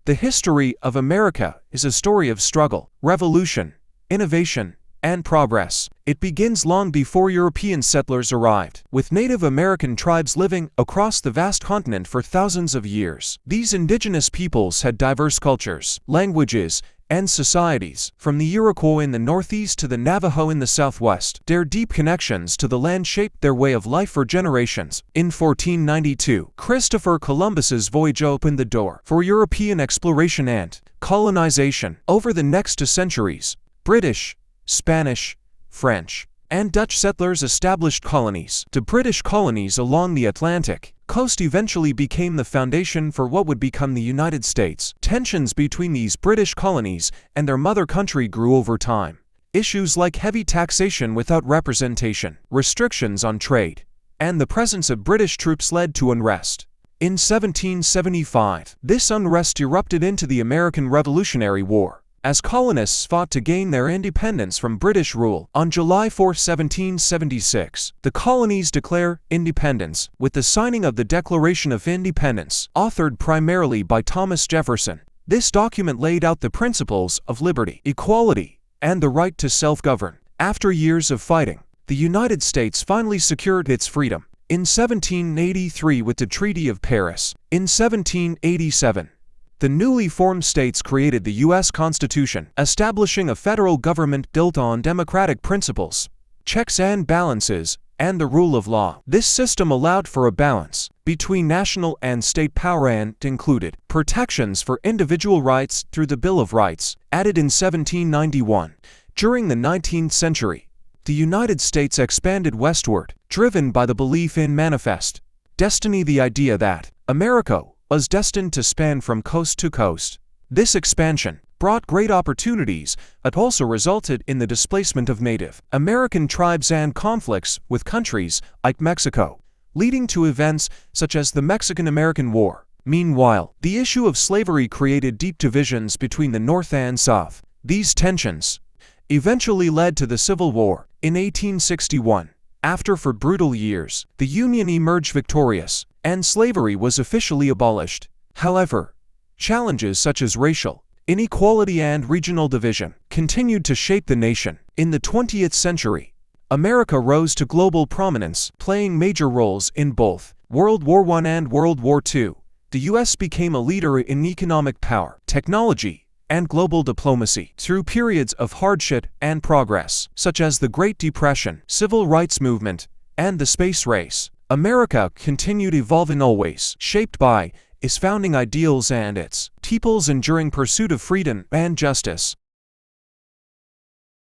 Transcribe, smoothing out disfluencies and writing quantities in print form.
The history of America is a story of struggle, revolution, innovation, and progress. It begins long before European settlers arrived, with Native American tribes living across the vast continent for thousands of years. These indigenous peoples had diverse cultures, languages, and societies, from the Iroquois in the northeast to the Navajo in the southwest. Their deep connections to the land shaped their way of life for generations. In 1492, Christopher Columbus's voyage opened the door for European exploration and colonization. Over the next 2 centuries, British, Spanish, French, and Dutch settlers established colonies. The British colonies along the Atlantic coast eventually became the foundation for what would become the United States. Tensions between these British colonies and their mother country grew over time. Issues like heavy taxation without representation, restrictions on trade, and the presence of British troops led to unrest. In 1775, this unrest erupted into the American Revolutionary War, as colonists fought to gain their independence from British rule. On July 4, 1776, the colonies declare independence with the signing of the Declaration of Independence, authored primarily by Thomas Jefferson. This document laid out the principles of liberty, equality, and the right to self-govern. After years of fighting, the United States finally secured its freedom. In 1783 with the Treaty of Paris. In 1787, the newly formed states created the U.S. Constitution, establishing a federal government built on democratic principles, checks and balances, and the rule of law. This system allowed for a balance between national and state power and included protections for individual rights through the Bill of Rights, added in 1791. During the 19th century, the United States expanded westward, driven by the belief in manifest destiny, the idea that America was destined to span from coast to coast. This expansion brought great opportunities, but also resulted in the displacement of Native American tribes and conflicts with countries like Mexico, leading to events such as the Mexican-American War. Meanwhile, the issue of slavery created deep divisions between the North and South. These tensions eventually led to the Civil War in 1861. After 4 brutal years, the Union emerged victorious, and slavery was officially abolished. However, challenges such as racial inequality and regional division continued to shape the nation. In the 20th century, America rose to global prominence, playing major roles in both World War I and World War II. The U.S. became a leader in economic power, technology, and global diplomacy through periods of hardship and progress, such as the Great Depression, Civil Rights Movement, and the space race. America continued evolving, always shaped by its founding ideals and its people's enduring pursuit of freedom and justice.